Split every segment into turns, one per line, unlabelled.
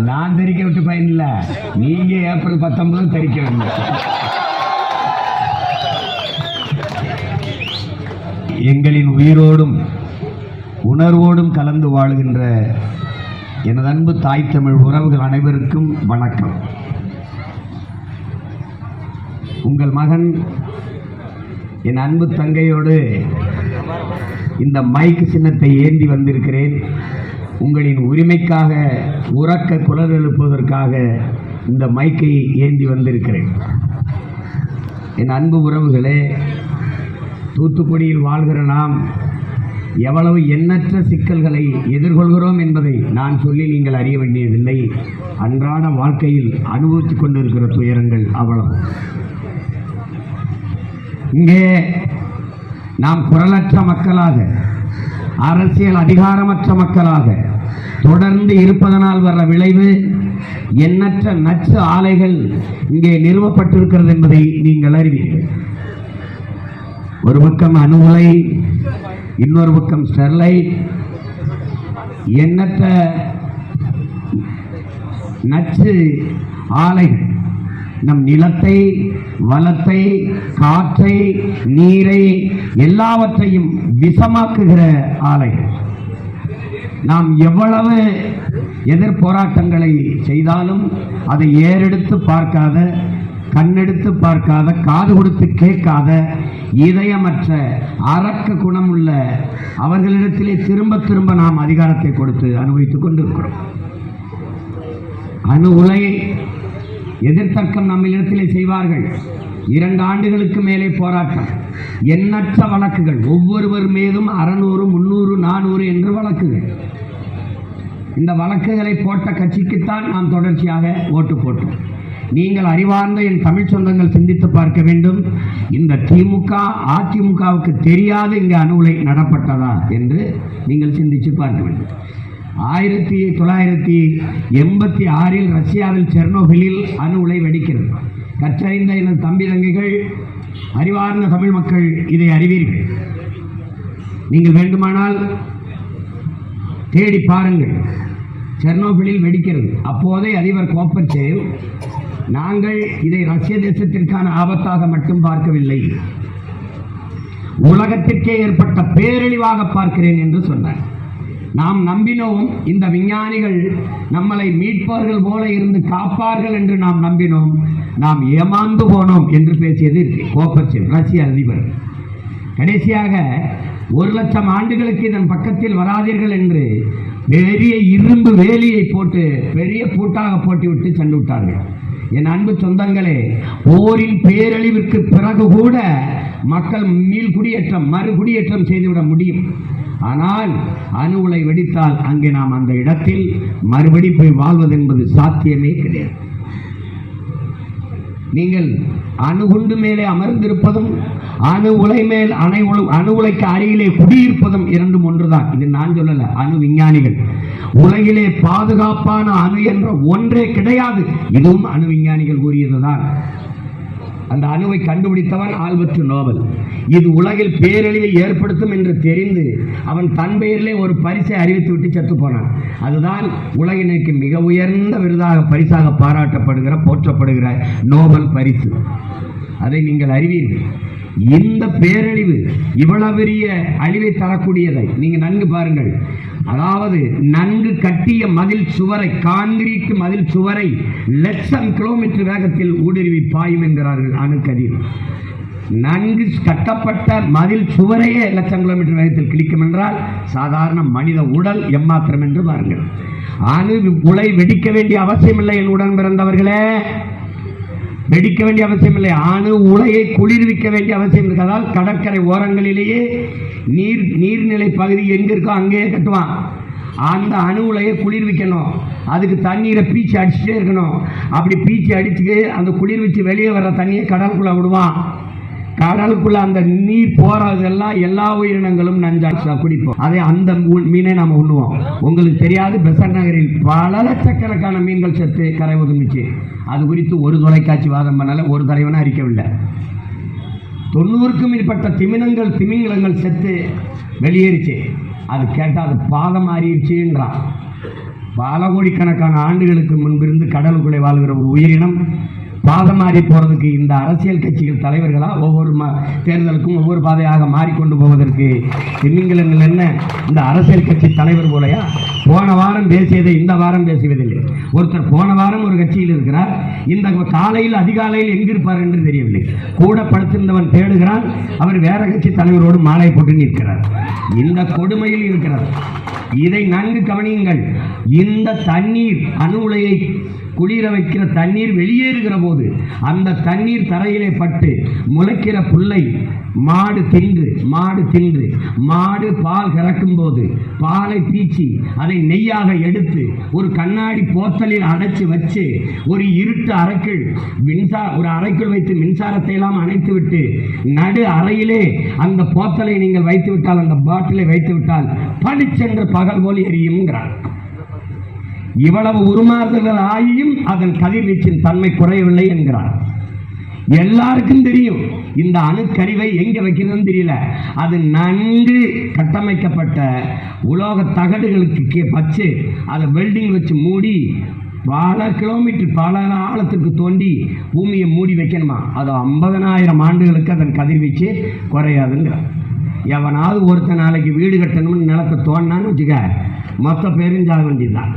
நான் தெரிக்க விட்டு பயன் இல்லை, நீங்க ஏப்ரல் 19 தெரிக்க வேண்டும். எங்களின் உயிரோடும் உணர்வோடும் கலந்து வாழுகின்ற எனது அன்பு தாய் தமிழ் உறவுகள் அனைவருக்கும் வணக்கம். உங்கள் மகன் என் அன்பு தங்கையோடு இந்த மைக் சின்னத்தை ஏந்தி வந்திருக்கிறேன். உங்களின் உரிமைக்காக உறக்க குரல் எழுப்புவதற்காக இந்த மைக்கை ஏந்தி வந்திருக்கிறேன். என் அன்பு உறவுகளே, தூத்துக்குடியில் வாழ்கிற நாம் எவ்வளவு எண்ணற்ற சிக்கல்களை எதிர்கொள்கிறோம் என்பதை நான் சொல்லி நீங்கள் அறிய வேண்டியதில்லை. அன்றாட வாழ்க்கையில் அனுபவித்துக் கொண்டிருக்கிற துயரங்கள் அவ்வளவு. இங்கே நாம் குரலற்ற மக்களாக, அரசியல் அதிகாரமற்ற மக்களாக தொடர்ந்து இருப்பதனால் வர்ற விளைவு எண்ணற்ற நச்சு ஆலைகள் இங்கே நிறுவப்பட்டிருக்கிறது என்பதை நீங்கள் அறிவீர்கள். ஒரு பக்கம் அணு உலை, இன்னொரு பக்கம் ஸ்டெர்லைட், எண்ணற்ற நச்சு ஆலைகள் நம் நிலத்தை, வளத்தை, காற்றை, நீரை எல்லாவற்றையும் விஷமாக்குகிற ஆலைகள். நாம் எவ்வளவு எதிர் போராட்டங்களை செய்தாலும் அதை ஏறெடுத்து பார்க்காத, கண்ணெடுத்து பார்க்காத, காது கொடுத்து கேட்காத, இதயமற்ற, அரக்க குணமுள்ள அவர்களிடத்திலே திரும்ப திரும்ப நாம் அதிகாரத்தை கொடுத்து அனுபவித்துக் கொண்டிருக்கிறோம். அணு உலை எதிர்த்தர்க்கம் நம்மிடத்திலே செய்வார்கள். 2 ஆண்டுகளுக்கு மேலே போராட்டம், எண்ணற்ற வழக்குகள், ஒவ்வொருவர் மீதும் 600, 300, 400 என்று வழக்குகள். இந்த வழக்குகளை போட்ட கட்சிக்குத்தான் நாம் தொடர்ச்சியாக ஓட்டு போட்டோம். நீங்கள் அறிவார்ந்த என் தமிழ் சொந்தங்கள் சிந்தித்து பார்க்க வேண்டும். இந்த திமுக அதிமுகவுக்கு தெரியாது இங்கு அணு உலை நடப்பட்டதா என்று நீங்கள் சிந்தித்து பார்க்க வேண்டும். 1986 ரஷ்யாவில் செர்னோபிலில் அணு உலை வெடிக்கிறது. கற்றறிந்த எனது தம்பி தங்கைகள், அறிவார்ந்த தமிழ் மக்கள் இதை அறிவீர்கள். நீங்கள் வேண்டுமானால் தேடி பாருங்கள். செர்னோபிலில் வெடிக்கிறது. அப்போதே அதிபர் கோப்பச்சேவ், நாங்கள் இதை ரஷ்ய தேசத்திற்கான ஆபத்தாக மட்டும் பார்க்கவில்லை, உலகத்திற்கே ஏற்பட்ட பேரழிவாக பார்க்கிறேன் என்று சொன்னார். நாம் நம்பினோம், இந்த விஞ்ஞானிகள் நம்மளை மீட்பார்கள் போல இருந்து காப்பார்கள் என்று நாம் நம்பினோம். நாம் ஏமாந்து போனோம் என்று பேசியது கோப்பச்சேவ், ரஷ்ய அதிபர். கடைசியாக 1,00,000 ஆண்டுகளுக்கு இதன் பக்கத்தில் வராதீர்கள் என்று பெரிய இரும்பு வேலியை போட்டு பெரிய பூட்டாக போட்டுவிட்டு சென்று விட்டார்கள். என் அன்பு சொந்தங்களே, போரின் பேரழிவிற்கு பிறகு கூட மக்கள் மீள்குடியேற்றம், மறுகுடியேற்றம் செய்துவிட முடியும். ஆனால் அணு உலை வெடித்தால் அங்கே நாம் அந்த இடத்தில் மறுபடி போய் வாழ்வது என்பது சாத்தியமே கிடையாது. நீங்கள் அணுகுண்டு மேலே அமர்ந்திருப்பதும், அணு உலை மேல் அணு உலைக்கு அருகிலே குடியிருப்பதும் இரண்டும் ஒன்றுதான். இது நான் சொல்லல, அணு விஞ்ஞானிகள். உலகிலே பாதுகாப்பான அணு என்ற ஒன்றே கிடையாது, இதுவும் அணு விஞ்ஞானிகள் கூறியதுதான். அந்த அணுவை கண்டுபிடித்தவன் ஆல்பர்ட் நோபல். இது உலகில் பேரழிவை ஏற்படுத்தும் என்று தெரிந்து அவன் தன் பெயரிலே ஒரு பரிசை அறிவித்து விட்டு செத்து போனான். அதுதான் உலகினுக்கு மிக உயர்ந்த விருதாக, பரிசாக பாராட்டப்படுகிற, போற்றப்படுகிற நோபல் பரிசு. அதை நீங்கள் அறிவீர்கள். இந்த பேரழிவு இவ்வளவு பெரிய அழிவை தரக்கூடியதை நீங்கள் நன்கு பாருங்கள். அதாவது நன்கு கட்டிய மதில் சுவரை, கான்கிரீட் மதில் சுவரை 1,00,000 கிலோமீட்டர் வேகத்தில் ஊடுருவி பாயும் என்கிறார்கள் அணுக்கதிர். நன்கு கட்டப்பட்ட மதில் சுவரையே 1,00,000 கிலோமீட்டர் வேகத்தில் கிழிக்கும் என்றால் சாதாரண மனித உடல் எம்மாத்திரம் என்று பாருங்கள். அணு உலை வெடிக்க வேண்டிய அவசியம் இல்லை என் உடன் பிறந்தவர்களே, வெடிக்க வேண்டிய அவசியம் இல்லை. அணு உலையை குளிர்விக்க வேண்டிய அவசியம் இருக்கிறதால் கடற்கரை ஓரங்களிலேயே நீர்நிலை பகுதி எங்க இருக்கோ அங்கேயே கட்டுவான். அந்த அணு உலையை குளிர்விக்கணும், அதுக்கு தண்ணீரை பீச்சு அடிச்சுட்டே இருக்கணும். அப்படி பீச்சு அடிச்சுட்டு அந்த குளிர்விச்சு வெளியே வர்ற தண்ணியை கடலுக்குள்ள விடுவான். கடலுக்குள்ள அந்த நீர் போறதெல்லாம் எல்லா உயிரினங்களும் நஞ்சா குடிப்போம். அதே அந்த மீனை நாம உண்ணுவோம். உங்களுக்கு தெரியாது, பெசன்ட் நகரில் பல லட்சக்கணக்கான மீன்கள் செத்து கரை ஒதுங்குச்சு. அது குறித்து ஒரு தொலைக்காட்சி வாதம் பண்ணல, ஒரு தலைவனும் அறிக்கவில்லை. 90க்கும் மேற்பட்ட திமிங்கலங்கள் செத்து வெளியேறிச்சு. அது கேட்டால் அது பாதம் மாறிடுச்சுன்றான். பல கோடிக்கணக்கான ஆண்டுகளுக்கு முன்பிருந்து கடலுக்குள்ளே வாழ்கிற ஒரு உயிரினம் பாதம் மாறி போறதுக்கு இந்த அரசியல் கட்சிகள் தலைவர்களா ஒவ்வொரு தேர்தலுக்கும் ஒவ்வொரு பாதையாக மாறிக்கொண்டு போவதற்கு திமிங்கலங்கள் என்ன இந்த அரசியல் கட்சி தலைவர் போலையா? போன வாரம் பேசியதை இந்த வாரம் பேசுவதில்லை. ஒருத்தர் போன வாரம் ஒரு கட்சியில் இருக்கிறார், இந்த காலையில் அதிகாலையில் எங்கிருப்பார் என்று தெரியவில்லை. கூட படுத்திருந்தவன் தேடுகிறான், அவர் வேற கட்சி தலைவரோடு மாலை போட்டு நிற்கிறார். இந்த கொடுமையில் இருக்கிறார். இதை நன்கு கவனியுங்கள். இந்த தண்ணீர் அணு உலையை குளிர வைக்கிற தண்ணீர் வெளியேறுகிற போது அந்த தண்ணீர் தரையிலே பட்டு முளைக்கிற புல்லை மாடு தின்று மாடு பால் கறக்கும் போது பாலை பீச்சி அதை நெய்யாக எடுத்து ஒரு கண்ணாடி போத்தலில் அடைச்சு வச்சு ஒரு இருட்டு அறைக்குள் ஒரு அறைக்குள் வைத்து மின்சாரத்தை எல்லாம் அணைத்து விட்டு நடு அறையிலே அந்த போத்தலை நீங்கள் வைத்து விட்டால், அந்த பாட்டிலை வைத்து விட்டால் பளிச்சென்று பகல் போல் எரியும்ங்கிறார். இவ்வளவு உருமாறுதல்கள் ஆகியும் அதன் கதிர்வீச்சின் தன்மை குறையவில்லை என்கிறார். எல்லாருக்கும் தெரியும் இந்த அணுக்கருவை எங்க வைக்கிறதுன்னு தெரியல. அது நன்கு கட்டமைக்கப்பட்ட உலோக தகடுகளுக்கு வச்சு அதை வெல்டிங் வச்சு மூடி பல கிலோமீட்டர் பல ஆழத்துக்கு தோண்டி பூமியை மூடி வைக்கணுமா. அது 50,000 ஆண்டுகளுக்கு அதன் கதிர்வீச்சு குறையாதுங்கிறார். எவனாவது ஒருத்த நாளைக்கு வீடு கட்டணும்னு நிலத்தை தோண்டினான்னு வச்சுக்க, மொத்த பேரும் சாக வேண்டியதுதான்.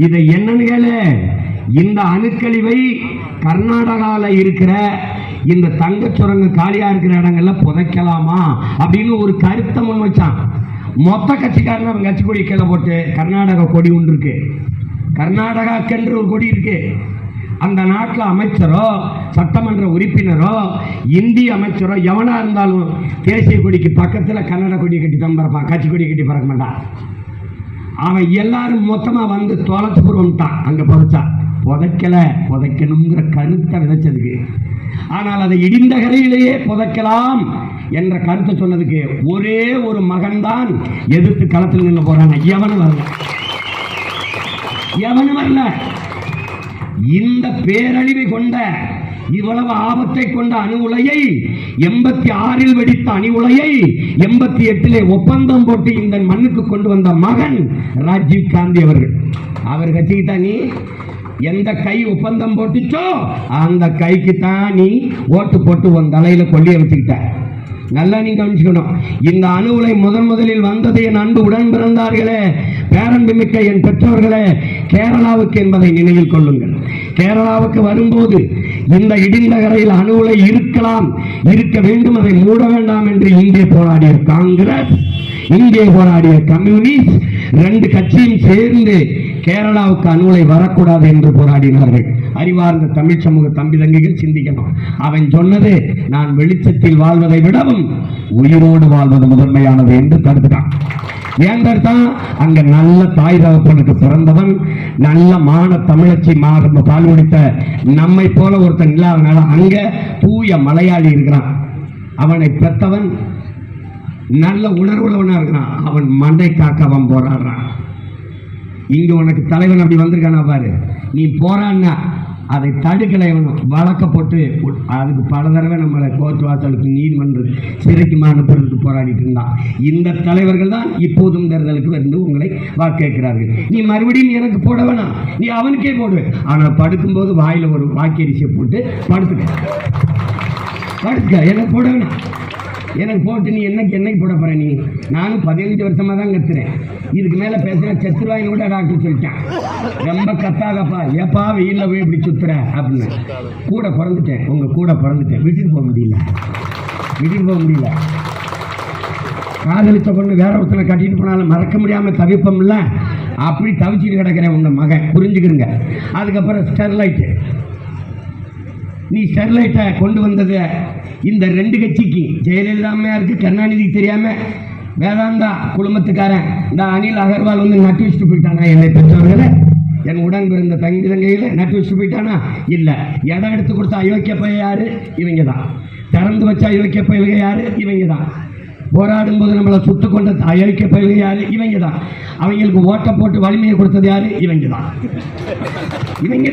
இதை என்னன்னு கேளு, இந்த அணுக்கழிவை கர்நாடகாவில் இருக்கிற இந்த தங்க சுரங்க காலியா இருக்கிற இடங்கள்ல புதைக்கலாமா அப்படின்னு ஒரு கருத்தை முன் வச்சான். மொத்த கட்சிக்காரன் அவன் கட்சி கொடி கீழே போட்டு கர்நாடகா கொடி ஒன்று இருக்கு, கர்நாடகாக்கென்று ஒரு கொடி இருக்கு. அந்த நாட்டில் அமைச்சரோ சட்டமன்ற உறுப்பினரோ இந்திய அமைச்சரோ எவனா இருந்தாலும் தேசிய கொடிக்கு பக்கத்தில் கன்னட கொடியை கட்டி தான் பறப்பான், கட்சி கொடியை கட்டி பறக்க மாட்டான். அவன் எல்லாரும் மொத்தமா வந்து தொலைச்சு புறம்ட்டான். அங்க புதைக்கணுங்கிற கருத்தை விதைச்சதுக்கு, ஆனால் அதை இடிந்த கரையிலேயே புதைக்கலாம் என்ற கருத்தை சொன்னதுக்கு ஒரே ஒரு மகன்தான் எதிர்த்து களத்தில் நின்று போறாங்க. எவனும் வரல. இந்த பேரழிவை கொண்ட இவ்வளவு ஆபத்தை கொண்ட அணு உலையை 86 வெடித்த அணு உலையை 88 ஒப்பந்தம் போட்டு இந்த மண்ணுக்கு கொண்டு வந்த மகன் ராஜீவ் காந்தி அவர்கள். அவர் கட்சிக்கு தான் நீ எந்த கை ஒப்பந்தம் போட்டுச்சோ அந்த கைக்கு தான் நீ ஓட்டு போட்டு உன் தலையில கொள்ளிய வச்சுக்கிட்ட. நல்லா நீங்க கவனிச்சுக்கணும். இந்த அணு உலை முதலில் வந்தது என் அன்பு உடன் பிறந்தார்களே, பேரன்பு மிக்க என் பெற்றோர்களே, கேரளாவுக்கு என்பதை நினைவில் கொள்ளுங்கள். கேரளாவுக்கு வரும்போது இந்த இடிந்த கரையில் அணு உலை இருக்க வேண்டும், அதை மூட வேண்டாம் என்று இங்கே போராடிய காங்கிரஸ், இங்கே போராடிய கம்யூனிஸ்ட், 2 கட்சியும் சேர்ந்து கேரளாவுக்கு அணு உலை வரக்கூடாது என்று போராடினார்கள். அறிவார்ந்த தமிழ் சமூக தம்பி தங்கைகள் சிந்திக்கணும். அவன் சொன்னது நான் வெளிச்சத்தில் வாழ்வதை விடவும் உயிரோடு வாழ்வது முதன்மையானது என்று தடுத்துட்டான். ஏன் தடுத்தான்? அங்க நல்ல தாய் தகப்பனுக்கு பிறந்தவன், நல்ல மான தமிழச்சி பால் குடித்த நம்மை போல ஒருத்தன் இல்லாதனால அங்க தூய மலையாளி இருக்கிறான். அவனை பெற்றவன் நல்ல உணர்வுள்ளவனா இருக்கிறான். அவன் மண்டை காக்க அவன் போராடுறான். இங்க உனக்கு தலைவன் அப்படி வந்திருக்கானா பாரு, நீ போராடினா அதை தடுக்கலை. வழக்க போட்டு அதுக்கு பல தடவை நம்மளை கோர்ட் வாசலுக்கு நீதிமன்ற சிறைக்கு அனுப்புறதுக்கு போராடிட்டு இருந்தான். இந்த தலைவர்கள் தான் இப்போதும் தேர்தலுக்கு வந்து உங்களை வாக்களிக்கிறார்கள். நீ மறுபடியும் எனக்கு போட வேணாம், நீ அவனுக்கே போடு. ஆனால் படுக்கும்போது வாயில ஒரு வாக்கரிசியை போட்டு படுத்துக்க, எனக்கு போட வேணாம். எனக்கு போட்டு நீ என்னைக்கு போட போற? நீ நானும் 15 வருஷமா தான் கத்துறேன். இதுக்கு மேல பேசுற செத்துருவாயின்னு கூட டாக்டர் சொல்லிட்டேன். ரொம்ப கத்தாகப்பா, ஏப்பா வெயில்ல போய் இப்படி சுத்துற அப்படின்னு. கூட பிறந்துட்டேன், உங்க கூட பிறந்துட்டேன். விட்டுட்டு போக முடியல. காதலிச்ச பொண்ணு வேற ஒருத்தனை கட்டிட்டு போனாலும் மறக்க முடியாம தவிப்போம்ல, அப்படி தவிச்சிட்டு கிடக்கிறேன் உங்க மகன், புரிஞ்சுக்கிறங்க. அதுக்கப்புறம் ஸ்டெர்லைட்டு, நீ ஸ்டெர்லைட்டை கொண்டு வந்தது இந்த 2 கட்சிக்கு, ஜெயலலிதா அம்மையாருக்கு கருணாநிதிக்கு தெரியாம வேதாந்தா குடும்பத்துக்காரன் இந்த அனில் அகர்வால் வந்து நட்டு வச்சுட்டு போயிட்டானா? என்னை பெற்றவர்களை, என் உடன் பிறந்த தங்கையில நட்டு வச்சுட்டு போயிட்டானா? இல்ல. இடம் எடுத்து கொடுத்த அயோக்கிய பைய யாரு? இவங்க தான். திறந்து வச்ச அயோக்கிய பயில்க யாரு? இவங்க தான். போராடும் போது நம்மளை சுட்டு கொண்ட அயோக்கிய பயில்க யாரு? இவங்க தான். அவங்களுக்கு ஓட்ட போட்டு வலிமையை கொடுத்தது யாரு? இவங்க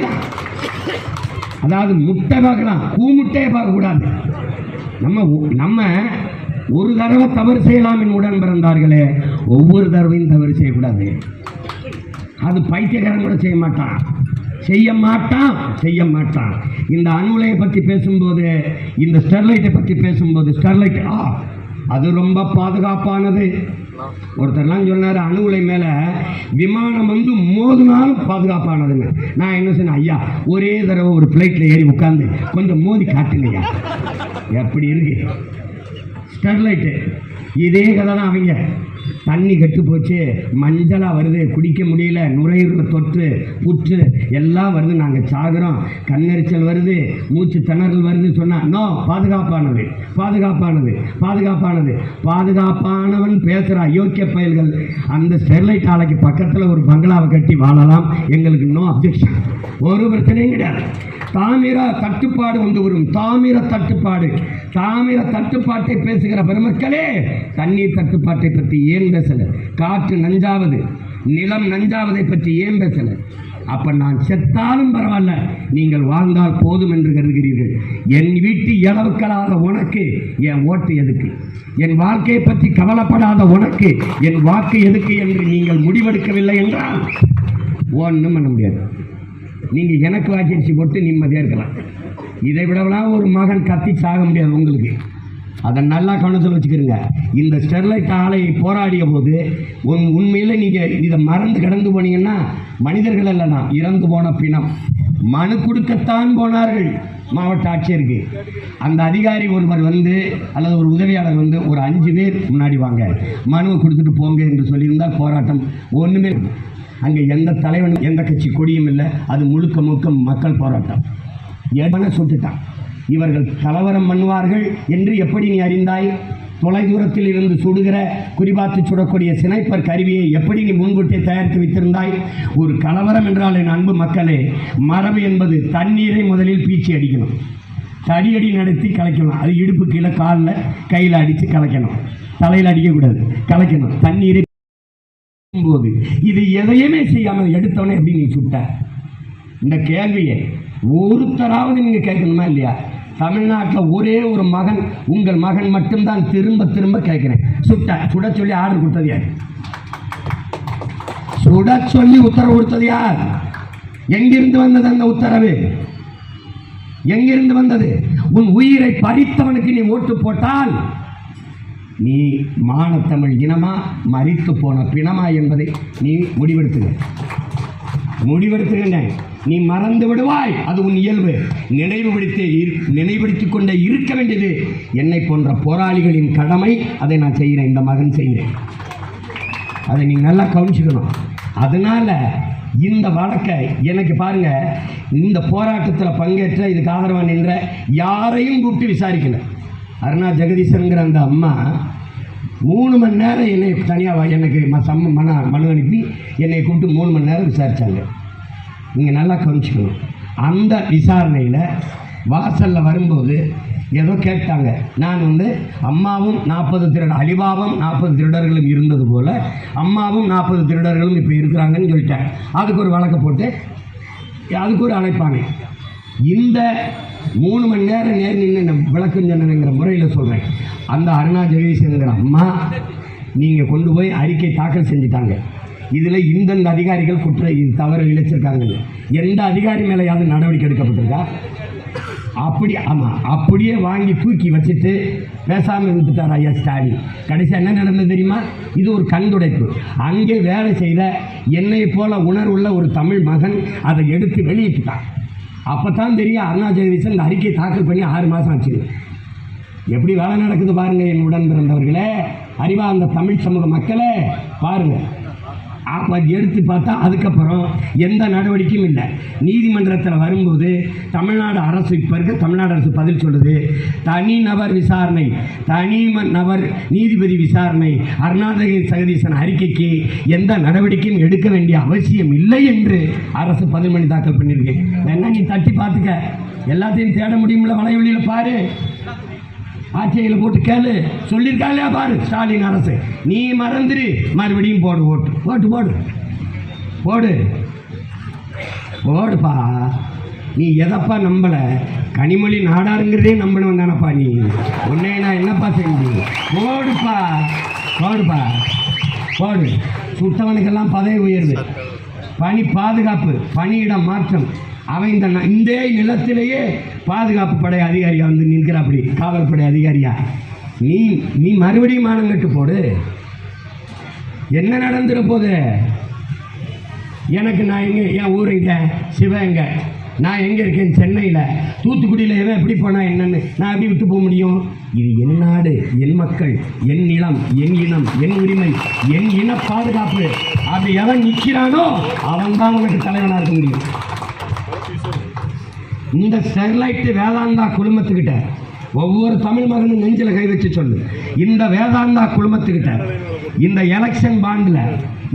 தான். அதாவது முட்டை பார்க்கலாம், கூமுட்டையை பார்க்க கூடாது. நம்ம ஒரு தடவை தவறு செய்யலாம் என் உடன் பிறந்தார்களே, ஒவ்வொரு தடவையும் தவறு செய்யக்கூடாது. அது பைத்தியக்காரன் கூட செய்ய மாட்டான். இந்த அணு உலையை பற்றி பேசும்போது, இந்த ஸ்டெர்லைட்டை பற்றி பேசும்போது, ஸ்டெர்லைட் அது ரொம்ப பாதுகாப்பானது. ஒருத்தர்லாம் சொன்னார், அணு உலை மேலே விமானம் வந்து மோதினாலும் பாதுகாப்பானதுன்னு. நான் என்ன சொன்னேன், ஐயா ஒரே தடவை ஒரு ஃப்ளைட்டில் ஏறி உட்காந்து கொஞ்சம் மோதி காட்டுங்கய்யா. எப்படி இருக்கு ஸ்டெர்லைட்டு? இதே கதை தான். அவங்க தண்ணி கெட்டு போச்சு, மஞ்சளாக வருது, குடிக்க முடியல, நுரையீரல் தொற்று புற்று எல்லாம் வருது, நாங்கள் சாகுறோம், கண்ணெரிச்சல் வருது, மூச்சு திணறல் வருது சொன்னா நோ, பாதுகாப்பானவன் பேசுகிற அயோக்கிய பயல்கள். அந்த ஸ்டெர்லைட் ஆலைக்கு பக்கத்தில் ஒரு பங்களாவை கட்டி வாழலாம், எங்களுக்கு நோ அப்ஜெக்ஷன், ஒரு பிரச்சனையும் கிடையாது. தாமிர தட்டுப்பாடு வந்து வரும். தாமிர தட்டுப்பாட்டை பேசுகிற பெருமக்களே, தண்ணீர் தட்டுப்பாட்டை பற்றி ஏன் பேசல? காற்று நஞ்சாவது, நிலம் நஞ்சாவதை பற்றி ஏன் பேசல? அப்ப நான் செத்தாலும் பரவாயில்ல, நீங்கள் வாழ்ந்தால் போதும் என்று கருதுகிறீர்கள். என் வீட்டு இளவுக்கலாத உனக்கு என் ஓட்டு எதுக்கு? என் வாழ்க்கையை பற்றி கவலைப்படாத உனக்கு என் வாக்கு எதுக்கு என்று நீங்கள் முடிவெடுக்கவில்லை என்றால் ஒன்றும் பண்ண முடியாது. நீங்கள் எனக்கு வாக்கரிசி போட்டு நிம்மதியாக இருக்கலாம். இதை விடவெல்லாம் ஒரு மகன் கத்தி சாக முடியாது உங்களுக்கு. அதை நல்லா கவனத்தில் வச்சுக்கிறீங்க. இந்த ஸ்டெர்லைட் ஆலையை போராடிய போது உண்மையில் நீங்கள் இதை மறந்து கிடந்து போனீங்கன்னா மனிதர்கள் இல்லைனா இறந்து போன பிணம். மனு கொடுக்கத்தான் போனார்கள் மாவட்ட ஆட்சியருக்கு. அந்த அதிகாரி ஒருவர் வந்து அல்லது ஒரு உதவியாளர் வந்து ஒரு 5 பேர் முன்னாடி வாங்க, மனுவை கொடுத்துட்டு போங்க என்று சொல்லியிருந்தால் போராட்டம் ஒன்றுமே. அங்கே எந்த தலைவனும் எந்த கட்சி கொடியும் இல்லை. அது முழுக்க மக்கள் போராட்டம். எவனை சுட்டுட்டான். இவர்கள் கலவரம் பண்ணுவார்கள் என்று எப்படி நீ அறிந்தாய்? தொலைதூரத்தில் இருந்து சுடுகிற, குறிபார்த்து சுடக்கூடிய சினைப்பர் கருவியை எப்படி நீ முன்கூட்டியே தயாரித்து வைத்திருந்தாய்? ஒரு கலவரம் என்றால் என் அன்பு மக்களே, மரபு என்பது தண்ணீரை முதலில் பீச்சி அடிக்கணும், தடியடி நடத்தி கலைக்கணும். அது இடுப்பு கீழே காலில் கையில் அடித்து கலைக்கணும், தலையில் அடிக்கக்கூடாது, கலைக்கணும். தண்ணீரை போது இது எதையுமே செய்யாமல் எடுத்தவனே எப்படி நீ சுட்ட? இந்த கேள்வியை ஒருத்தராவது நீங்க கேட்கணுமா இல்லையா? தமிழ்நாட்டில் ஒரே ஒரு மகன், உங்கள் மகன் மட்டும்தான் திரும்ப கேட்கிறேன். சுட சொல்லி ஆர்டர் கொடுத்தது யார்? சுட சொல்லி உத்தரவு கொடுத்தது யார்? எங்கிருந்து வந்தது அந்த உத்தரவு? எங்கிருந்து வந்தது? உன் உயிரை பறித்தவனுக்கு நீ ஓட்டு போட்டால் நீ மானத்தமிழ் இனமா மரித்து போன பிணமா என்பதை நீ முடிவெடுத்துங்க. நீ மறந்து விடுவாய், அது உன் இயல்பு. நினைவுபடுத்திக் கொண்டே இருக்க வேண்டியது என்னை போன்ற போராளிகளின் கடமை. அதை நான் செய்கிறேன், இந்த மகன் செய்கிறேன். அதை நீ நல்லா கவனிச்சுக்கணும். அதனால இந்த வழக்கை எனக்கு பாருங்க, இந்த போராட்டத்தில் பங்கேற்ற இதுக்கு ஆதரவாக நின்ற யாரையும் கூப்பிட்டு விசாரிக்கல. அருணா ஜெகதீசன்கிற அந்த அம்மா 3 மணி நேரம் என்னை தனியாக எனக்கு மனு அனுப்பி என்னை கூப்பிட்டு 3 மணி நேரம் விசாரித்தாங்க. நீங்கள் நல்லா கவனிச்சுக்கணும். அந்த விசாரணையில் வாசலில் வரும்போது ஏதோ கேட்டாங்க. நான் வந்து அம்மாவும் 40 அலிபாபம் 40 திருடர்களும் இருந்தது போல் அம்மாவும் 40 திருடர்களும் இப்போ இருக்கிறாங்கன்னு சொல்லிட்டேன். அதுக்கு ஒரு வழக்கை போட்டு அதுக்கு ஒரு அழைப்பாங்க. இந்த 3 மணி நேரம் நேர் நின்று விளக்கம் சொன்னேங்கிற முறையில் சொல்கிறேன். அந்த அருணா ஜெகதீசன்கிற அம்மா நீங்கள் கொண்டு போய் அறிக்கை தாக்கல் செஞ்சுட்டாங்க. இதில் இந்தந்த அதிகாரிகள் இது தவறு இழைச்சிருக்காங்க. எந்த அதிகாரி மேலேயாவது நடவடிக்கை எடுக்கப்பட்டிருக்கா? அப்படி ஆமாம், அப்படியே வாங்கி தூக்கி வச்சுட்டு பேசாமல் இருந்துட்டார் ஐயா ஸ்டாலின். கடைசி என்ன நடந்தது தெரியுமா? இது ஒரு கண்துடைப்பு. அங்கே வேலை செய்த என்னை போல உணர்வுள்ள ஒரு தமிழ் மகன் அதை எடுத்து வெளியிட்டுட்டான். அப்போ தான் தெரியும் அருணா ஜெகதீசன் இந்த அறிக்கை தாக்கல் பண்ணி 6 மாதம் ஆச்சு. எப்படி வேலை நடக்குது பாருங்கள் என் உடன் பிறந்தவர்களே, அறிவா அந்த தமிழ் சமூக மக்களே பாருங்கள். அப்போ எடுத்து பார்த்தா அதுக்கப்புறம் எந்த நடவடிக்கையும் இல்லை. நீதிமன்றத்தில் வரும்போது தமிழ்நாடு அரசு இப்போ இருக்க தமிழ்நாடு அரசு பதில் சொல்லுது, தனிநபர் விசாரணை, நபர் நீதிபதி விசாரணை, அருணா ஜெகதீசன் அறிக்கைக்கு எந்த நடவடிக்கையும் எடுக்க வேண்டிய அவசியம் இல்லை என்று அரசு பதில் மணி தாக்கல் பண்ணியிருக்கு. வேணா நீ தட்டி பார்த்துக்க, எல்லாத்தையும் தேட முடியும்ல, வலைவெளியில் பாரு, ஆட்சியில் போட்டு கேளு, சொல்லியிருக்காங்களா பாரு ஸ்டாலின் அரசு. நீ மறந்துரு, மறுபடியும் போடுப்பா. நீ எதப்பா நம்பல? கனிமொழி நாடாருங்கிறதே நம்பணும் தானப்பா நீ. உன்னை நான் என்னப்பா செஞ்சு போடுப்பா, போடுப்பா, போடு. சுட்டவனுக்கெல்லாம் பதவி உயர்வு, பணி பாதுகாப்பு, பணியிடம் மாற்றம். அவன் இந்த நிலத்திலேயே பாதுகாப்பு படை அதிகாரியா வந்து நிற்கிறாப்படி, காவல் படை அதிகாரியா. நீ மறுபடியும் மானம் கட்டு போடு. என்ன நடந்துட போது? எனக்கு நான் எங்கே, என் ஊர் எங்க, சிவகங்கை, நான் எங்கே இருக்கேன்? சென்னையில். தூத்துக்குடியில் எவன் எப்படி போனால் என்னன்னு நான் எப்படி விட்டு போக முடியும்? இது என் நாடு, என் மக்கள், என் நிலம், என் இனம், என் உரிமை, என் இன பாதுகாப்பு. அப்படி எவன் நிற்கிறானோ அவன் தான் உனக்கு தலைவனாக இருக்க முடியும். இந்த ஸ்டெர்லைட் வேதாந்தா குழுமத்துக்கிட்ட ஒவ்வொரு தமிழ் மகனும் நெஞ்சில் கை வச்சு சொல்லு. இந்த வேதாந்தா குழுமத்துக்கிட்ட இந்த எலெக்ஷன் பாண்டில்,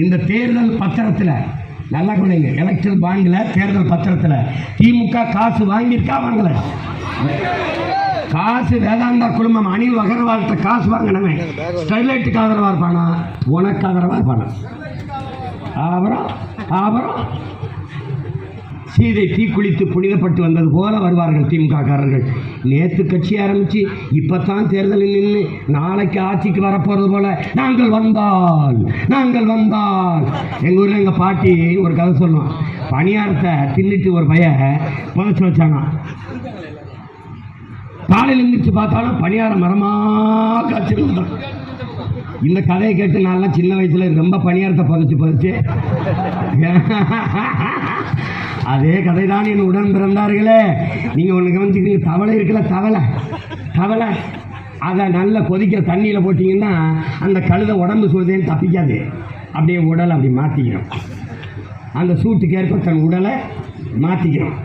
இந்த தேர்தல் பத்திரத்தில், நல்லா கொடுங்க, எலெக்ஷன் பாண்டில் தேர்தல் பத்திரத்தில் திமுக காசு வாங்கியிருக்கா வாங்கல? காசு வேதாந்தா குழுமம் அணில் அகர்வால்கிட்ட காசு வாங்கினவன் ஸ்டெர்லைட்டுக்கு ஆதரவாக இருப்பானா? உனக்கு ஆதரவாக இருப்பானா? அப்புறம் சீதை தீக்குளித்து புனிதப்பட்டு வந்தது போல வருவார்கள் திமுக காரர்கள். நேற்று கட்சி ஆரம்பித்து இப்போத்தான் தேர்தலில் நின்று நாளைக்கு ஆட்சிக்கு வரப்போகிறது போல நாங்கள் வந்தால் எங்கள் ஊரில் எங்கள் பாட்டி ஒரு கதை சொல்லுவோம். பணியாரத்தை தின்னுட்டு ஒரு பையன் புதைச்சி வச்சானா. காலையில் எழுந்திரிச்சு பார்த்தாலும் பணியாரம் மரமாக காய்ச்சிருந்தான். இந்த கதையை கேட்டு நான்லாம் சின்ன வயசில் ரொம்ப பணியாரத்தை புதைச்சி அதே கதை தான் என் உடன் பிறந்தார்களே. நீங்கள் ஒன்று கவனிச்சுக்கிங்க, தவளை இருக்குல்ல, தவளை அதை நல்லா கொதிக்கிற தண்ணியில் போட்டிங்கன்னா அந்த கழுதை உடம்பு சுடுதேன்னு தப்பிக்காது. அப்படியே உடலை அப்படி மாற்றிக்கிறோம். அந்த சூட்டுக்கேற்ப தன் உடலை மாற்றிக்கிறோம்.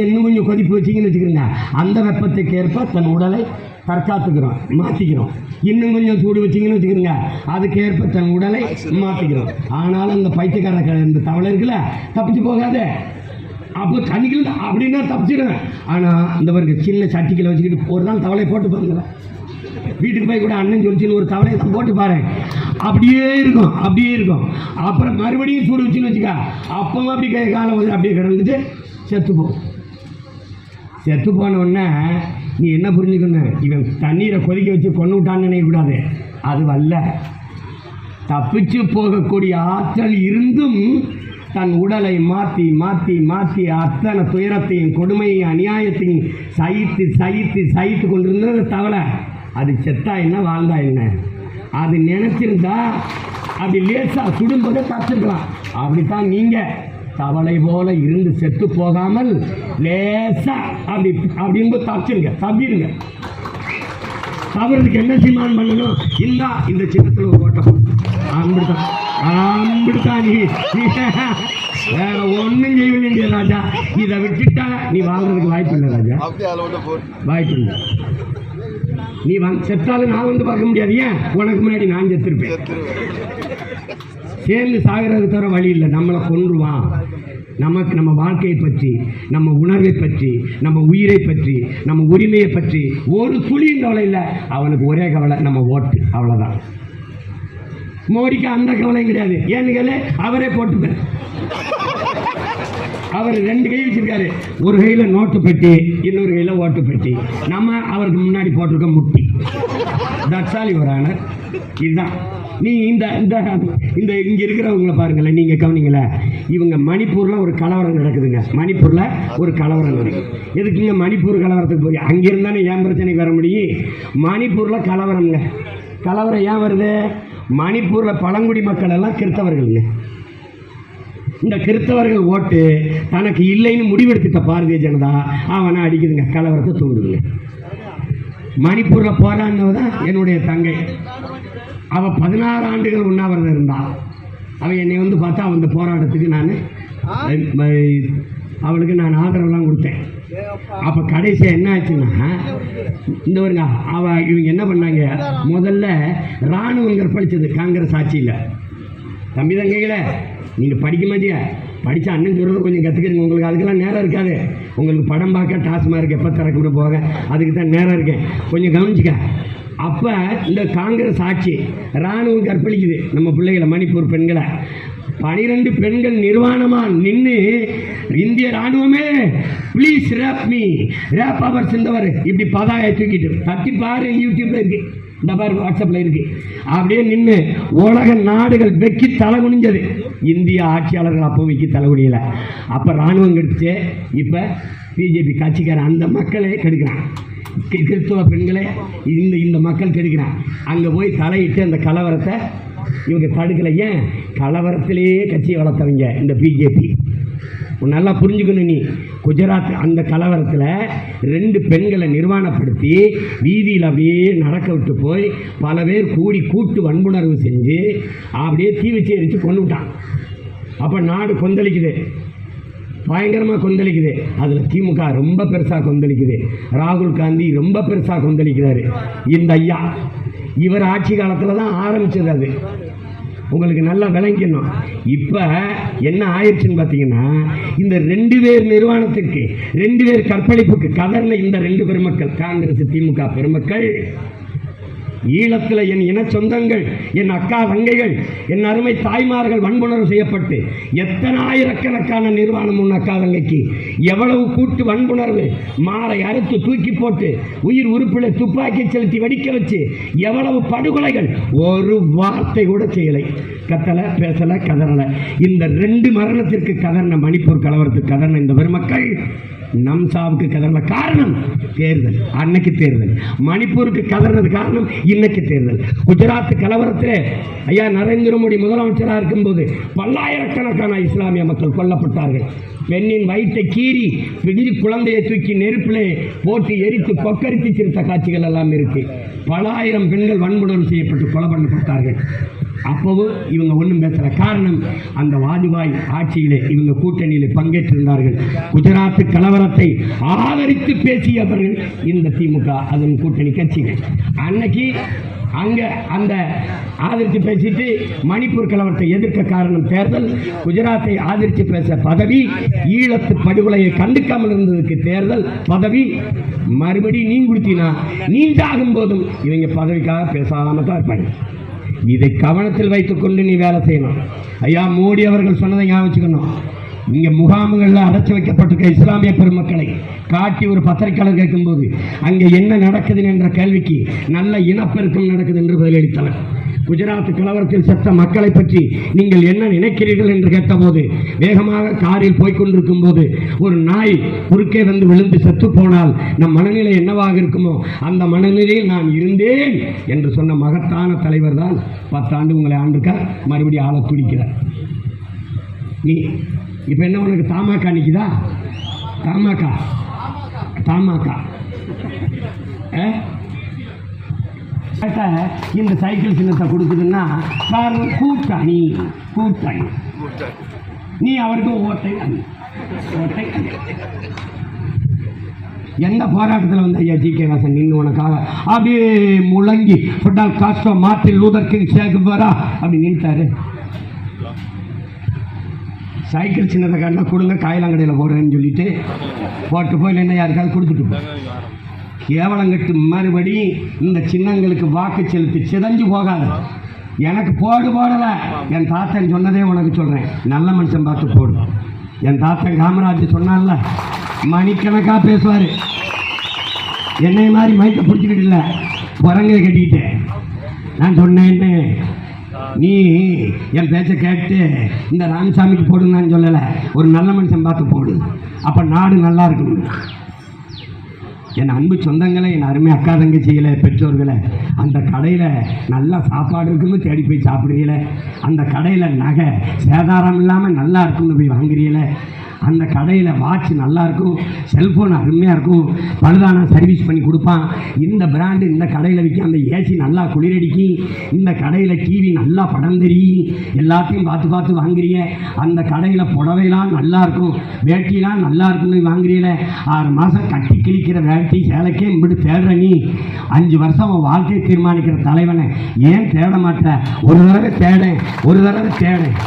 இன்னும் கொஞ்சம் கொதிப்பு வச்சிங்கன்னு வச்சுக்கிறோங்க, அந்த வெப்பத்துக்கேற்ப தன் உடலை தற்காத்துக்கிறோம், மாற்றிக்கிறோம். இன்னும் கொஞ்சம் சூடு வச்சிங்கன்னு வச்சுக்கிறோங்க, அதுக்கேற்ப தன் உடலை மாற்றிக்கிறோம். ஆனாலும் அந்த பைத்தியக்கார இந்த தவளை இருக்குல்ல, தப்பிச்சு போகாது. அப்போ தண்ணிக்குள்ள அப்படின்னா தப்பிச்சிடுவேன். ஆனால் இந்த பாருங்க, சின்ன சட்டிக்கில் வச்சுக்கிட்டு ஒரு நாள் தவளை போட்டு பாருங்களேன். வீட்டுக்கு போய் கூட அண்ணன் சொல்லிச்சுன்னு ஒரு தவளையை தான் போட்டு பாரு, அப்படியே இருக்கும். அப்புறம் மறுபடியும் சூடு வச்சுன்னு வச்சுக்கா, அப்பவும் அப்படி காலம் வந்து அப்படியே கிடந்துட்டு செத்து போன உடனே நீ என்ன புரிஞ்சுக்கணும்? இவன் தண்ணீரை கொதிக்க வச்சு கொண்டு விட்டான்னு நினைக்கக்கூடாது. அது வல்ல, தப்பிச்சு போகக்கூடிய ஆற்றல் இருந்தும் தன் உடலை மாற்றி அத்தனை துயரத்தையும் கொடுமையும் அநியாயத்தையும் சகித்து கொண்டிருந்தது தவளை. அது செத்தா என்ன, வாழ்ந்தா என்ன? அது நினைச்சிருந்தா அப்படி லேசாக சுடும்போதே தப்பிச்சிருக்கலாம். அப்படித்தான் நீங்கள் தவளை போல இருந்து செத்து போகாமல் லேசா அப்படின்னு தப்பிடுங்க. தவறுக்கு என்ன தீர்மானம் பண்ணணும்? இந்த சின்னத்தில் ஒரு ஓட்டம், அப்படித்தான் நீ வேற ஒன்றும் செய்ய வேண்டிய ராஜா. இதை விட்டுட்டா நீ வாழ்றதுக்கு வாய்ப்பு இல்லை ராஜா, வாய்ப்பு இல்லை. நீ செத்தாலும் நான் வந்து பார்க்க முடியாது. ஏன்? உனக்கு முன்னாடி நான் செத்துருப்பேன். சேர்ந்து சாகிறது தவிர வழி இல்லை. நம்மளை கொன்றுவான். நமக்கு நம்ம வாழ்க்கையை பற்றி, நம்ம உணர்வை பற்றி, நம்ம உயிரை பற்றி, நம்ம உரிமையை பற்றி ஒரு துளியும் கவலை இல்லை. அவனுக்கு ஒரே கவலை நம்ம ஓட்டு, அவ்வளோதான். மோடிக்கு அந்த கவலையும் கிடையாது. ஏன்னு கேளு, அவரே போட்டுப்பார். அவர் 2 கை வச்சிருக்காரு. ஒரு கையில் நோட்டு பெட்டி, இன்னொரு கையில் ஓட்டு பெட்டி. நம்ம அவருக்கு முன்னாடி போட்டிருக்க முட்டி. தட்சாலி வரான இதுதான். நீ இந்த இந்த இங்கே இருக்கிறவங்களை பாருங்களேன், நீங்கள் கவனிங்களேன். இவங்க மணிப்பூரில் ஒரு கலவரம் நடக்குதுங்க. மணிப்பூரில் ஒரு கலவரம் நடக்குது. எதுக்குங்க மணிப்பூர் கலவரத்துக்கு போய் அங்கே இருந்தானே ஏன் பிரச்சனைக்கு வர முடியும்? மணிப்பூரில் கலவரங்க. கலவரம் ஏன் வருது? மணிப்பூரில் பழங்குடி மக்கள் எல்லாம் கிறித்தவர்களுங்க. இந்த கிறித்தவர்கள் ஓட்டு தனக்கு இல்லைன்னு முடிவெடுத்துட்ட பாரதிய ஜனதா அவனை அடிக்குதுங்க, கலவரத்தை தூண்டுதுங்க. மணிப்பூரில் போராடினவதான் என்னுடைய தங்கை. அவள் 16 ஆண்டுகள் உண்ணாவிரதம் இருந்தாள். அவள் என்னை வந்து பார்த்தா அந்த போராட்டத்துக்கு அவளுக்கு நான் ஆதரவெல்லாம் கொடுத்தேன். அப்போ கடைசியாக என்ன ஆச்சுன்னா, இந்த வருங்க இவங்க என்ன பண்ணாங்க, முதல்ல இராணுவம் கற்பழிச்சது காங்கிரஸ் ஆட்சியில். தம்பி தங்கைகளை நீங்கள் படிக்க மாட்டியா? படித்தா அண்ணன் சொல்கிறது கொஞ்சம் கற்றுக்கிறீங்க. உங்களுக்கு அதுக்கெல்லாம் நேரம் இருக்காது. உங்களுக்கு படம் பார்க்க டாஸ்மார்க் எப்போ திறக்கிற போக அதுக்கு தான் நேரம் இருக்கேன். கொஞ்சம் கவனிச்சுக்க. அப்போ இந்த காங்கிரஸ் ஆட்சி இராணுவம் கற்பழிக்குது நம்ம பிள்ளைகளை, மணிப்பூர் பெண்களை. 12 பெண்கள் நிர்வாணமா நின்று இந்திய ராணுவமே ப்ளீஸ் ரேப் மீ ரேப் அவர் சிந்தவர் இப்படி பதாயை தூக்கிட்டு தட்டி பாரு, யூடியூப்ல இருக்கு, இந்த பாரு வாட்ஸ்அப்ல இருக்கு. அப்படியே நின்று உலக நாடுகள் வெக்கி தலை குனிஞ்சது. இந்திய ஆட்சியாளர்கள் அப்போ வெக்கி தலை குனியல. அப்போ ராணுவம் கெடுத்து இப்போ பிஜேபி கட்சிக்காரன் அந்த மக்களே கெடுக்கிறான். கிறிஸ்துவ பெண்களே இந்த மக்கள் கெடுக்கிறான். அங்கே போய் தலையிட்டு அந்த கலவரத்தை இவங்க தடுக்கலை. ஏன்? கலவரத்திலேயே கட்சியை வளர்த்தவங்க இந்த பிஜேபி. நல்லா புரிஞ்சுக்கணும். நீ குஜராத் அந்த கலவரத்தில் 2 பெண்களை நிர்வாணப்படுத்தி வீதியில் அப்படியே நடக்க விட்டு போய் பல பேர் கூட்டு வன்புணர்வு செஞ்சு அப்படியே தீ வச்சு எரித்து கொண்டு விட்டான். அப்போ நாடு கொந்தளிக்குது, பயங்கரமாக கொந்தளிக்குது. அதில் திமுக ரொம்ப பெருசாக கொந்தளிக்குது, ராகுல் காந்தி ரொம்ப பெருசாக கொந்தளிக்கிறாரு. இந்த ஐயா இவர் ஆட்சி காலத்தில் தான் ஆரம்பிச்சது. அது உங்களுக்கு நல்லா விளங்கணும். இப்போ என்ன ஆயிடுச்சுன்னு பார்த்தீங்கன்னா, இந்த 2 பேர் நிர்வாணத்துக்கு 2 பேர் கற்பழிப்புக்கு கதர்ல இந்த 2 பெருமக்கள், காங்கிரஸ் திமுக பெருமக்கள், ஈழத்தில் என் இன சொந்தங்கள், என் அக்கா தங்கைகள், என் அருமை தாய்மார்கள் வன்புணர்வு செய்யப்பட்டு எத்தனை ஆயிரக்கணக்கான நிர்வாணம் உன் அக்கா தங்கைக்கு எவ்வளவு கூட்டு வன்புணர்வு, மாலை அறுத்து தூக்கி போட்டு உயிர் உறுப்பில துப்பாக்கி செலுத்தி வெடிக்க வச்சு எவ்வளவு படுகொலைகள், ஒரு வார்த்தை கூட செய்யலை, கத்தலை, பேசலை, கதறலை. இந்த 2 மரணத்திற்கு கதர்ன, மணிப்பூர் கலவரத்துக்கு கதர்ன இந்த பெருமக்கள் நம் சாவுக்கு கதறல. காரணம் தேர்தல், அன்னைக்கு தேர்தல். மணிப்பூருக்கு கதறது காரணம் இன்னைக்கு தேர்தல். குஜராத் கலவரத்தில் ஐயா நரேந்திர மோடி முதலமைச்சராக இருக்கும்போது பல்லாயிரக்கணக்கான இஸ்லாமிய மக்கள் கொல்லப்பட்டார்கள். பெண்ணின் வயிற்றை கீறி பிஞ்சு குழந்தையை தூக்கி நெருப்பிலே போட்டு எரித்து கொக்கரித்து சிரித்த காட்சிகள் எல்லாம் இருக்கு. பல ஆயிரம் பெண்கள் வன்புணர்வு செய்யப்பட்டு கொலை பண்ணப்பட்டார்கள். அப்போவும் இவங்க ஒன்றும் பேசல. காரணம், அந்த வாஜ்பாய் ஆட்சியிலே இவங்க கூட்டணியிலே பங்கேற்றிருந்தார்கள். குஜராத் கலவரத்தை ஆதரித்து பேசியவர்கள் இந்த திமுக, அதன் கூட்டணி கட்சிகள். அன்னைக்கு அங்கே அந்த ஆதரித்து பேசிட்டு மணிப்பூர் கலவரத்தை எதிர்க்க காரணம் தேர்தல், குஜராத்தை ஆதரித்து பேச பதவி, ஈழத்து படுகொலையை கண்டுக்காமல் இருந்ததுக்கு தேர்தல் பதவி. மறுபடி நீ கொடுத்தினா நீண்டாகும் போதும் இவங்க பதவிக்காக பேசாமல் தான் இருப்பாங்க. இதை கவனத்தில் வைத்துக்கொண்டு நீ வேலை செய்யணும். ஐயா மோடி அவர்கள் சொன்னதை ஞாபகம் வச்சுக்கணும். இங்கே முகாம்களில் அடைச்சி வைக்கப்பட்டிருக்க இஸ்லாமிய பெருமக்களை காட்டி ஒரு பத்திரிகையாளர் கேட்கும்போது அங்கே என்ன நடக்குது என்ற கேள்விக்கு நல்ல இனப்பெருக்கம் நடக்குது என்று பதிலளித்தனர். குஜராத் கலவரத்தில் செத்த மக்களை பற்றி நீங்கள் என்ன நினைக்கிறீர்கள் என்று கேட்டபோது, வேகமாக காரில் போய்கொண்டிருக்கும் போது ஒரு நாய் குறுக்கே வந்து விழுந்து செத்து போனால் நம் மனநிலை என்னவாக இருக்குமோ அந்த மனநிலையில் நான் இருந்தேன் என்று சொன்ன மகத்தான தலைவர் தான் 10 ஆண்டு உங்களை ஆண்டுக்க மறுபடியும் ஆள துடிக்கிறார். நீ இப்போ என்ன உனக்கு தமாக நிற்குதா? தமாக இந்த சைக்கிள் சின்னத்தை கொடுக்குதுன்னா காரணம் கூட்டணி. நீ அவருக்கு ஓட்டை எந்த போராட்டத்தில் வந்து ஐயா ஜி.கே. வாசன் நின்று உனக்காக அப்படியே முழங்கி ஃபுட்டால் காஸ்ட்ரோ, மார்ட்டின் லூதர் கிங், சே குவேரா அப்படி நின்ட்டாரு. சைக்கிள் சின்னத்தை காட்டினா கொடுங்க, காயிலாங்கடையில் போடுறேன்னு சொல்லிட்டு போட்டு போய் என்ன யாருக்காவது கொடுத்துட்டு போ. கேவலங்கட்டு மறுபடி இந்த சின்னங்களுக்கு வாக்கு செலுத்தி சிதஞ்சு போகாது. எனக்கு போடலை, என் தாத்தன் சொன்னதே உனக்கு சொல்கிறேன், நல்ல மனுஷன் பார்த்து போடு. என் தாத்தன் காமராஜ் சொன்னால மணிக்கணக்காக பேசுவார். என்னை மாதிரி மைக்கை பிடிச்சிக்கிட்டு இல்லை, குரங்கை கட்டிக்கிட்டு நான் சொன்னேன்னு நீ என் பேச்சை கேட்டு இந்த ராமசாமிக்கு போடுன்னு நான் சொல்லலை, ஒரு நல்ல மனுஷன் பார்த்து போடு, அப்போ நாடு நல்லா இருக்கும். என் அன்பு சொந்தங்களை, என் அருமை அக்கா தங்கச்சிகளை, பெற்றோர்களை, அந்த கடையில் நல்லா சாப்பாடு இருக்குன்னு தேடி போய் சாப்பிடுவீங்கள, அந்த கடையில் நகை சேதாரம் இல்லாமல் நல்லா இருக்குன்னு போய் வாங்குறீங்கள, அந்த கடையில் வாட்ச் நல்லாயிருக்கும், செல்ஃபோன் அருமையாக இருக்கும், பழுதான சர்வீஸ் பண்ணி கொடுப்பான், இந்த பிராண்டு இந்த கடையில் விற்கும், அந்த ஏசி நல்லா குளிரடிக்கி, இந்த கடையில் டிவி நல்லா படம் தெரியும், எல்லாத்தையும் பார்த்து வாங்குறீங்க, அந்த கடையில் புடவைலாம் நல்லாயிருக்கும், வேட்டிலாம் நல்லா இருக்குன்னு வாங்குறீங்கள, 6 மாதம் கட்டி கிழிக்கிற வேட்டி சேலைக்கே இப்படி தேடுற நீ 5 வருஷம் வாழ்க்கையை தீர்மானிக்கிற தலைவனை ஏன் தேட மாட்டேன்? ஒரு தடவை தேடேன்.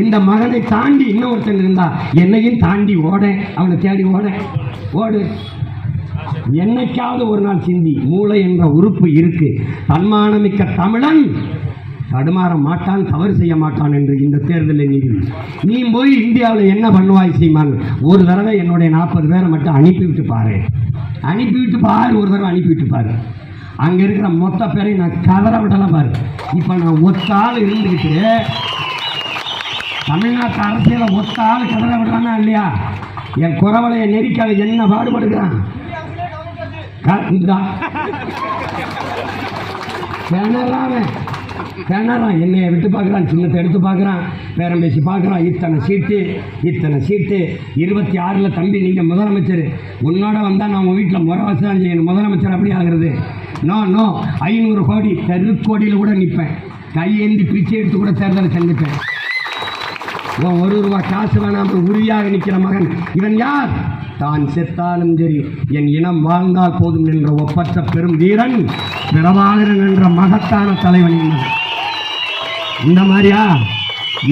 இந்த மகனை தாண்டி இன்னொருத்தன் இருந்தா என்னையும் தாண்டி அவனை தேடி ஓடு. என்னைக்காவது ஒரு நாள் சிந்தி, மூளை என்ற உறுப்பு இருக்கு. தன்மானமிக்க தமிழன் தடுமாற மாட்டான், தவறு செய்ய மாட்டான் என்று இந்த தேர்தலில் நீ போய் இந்தியாவில் என்ன பண்ணுவாய் சீமான்? ஒரு தடவை என்னுடைய 40 பேரை மட்டும் அனுப்பிவிட்டு பாரு, ஒரு தடவை அனுப்பிவிட்டு பாரு. அங்கே இருக்கிற மொத்த பேரை நான் கதற விடலாம் பாரு. இப்போ நான் ஒத்த ஆள் இருந்துக்கிட்டு தமிழ்நாட்டு அரசியலை ஒத்த ஆள் கதற விடுறானா இல்லையா? என் குறவலையை நெரிக்காத என்ன பாடுபடுகிறான். கிணறான், என்னைய விட்டு பார்க்குறான், சின்னத்தை எடுத்து பார்க்குறான், பேரம் பேசி பார்க்குறான். இத்தனை சீட்டு 26 தம்பி நீங்கள் முதலமைச்சர், உன்னோட வந்தால் நான் உங்கள் வீட்டில் முறவாசி தான் செய்யணும், முதலமைச்சர் அப்படி ஆகிறது. நோ 500 கோடி தெருக்கோடியில் கூட நிற்பேன், கையேந்தி பிச்சை எடுத்து கூட தேர்தலை சந்திப்பேன். 1 ரூபா காசு வேணாம் உறுதியாக நிற்கிற மகன் இவன் யார்? தான் செத்தாலும் சரி என் இனம் வாழ்ந்தால் போதும் என்ற ஒப்பற்ற பெரும் வீரன் பிரபாகரன் என்ற மகத்தான தலைவன். இந்த மாதிரியா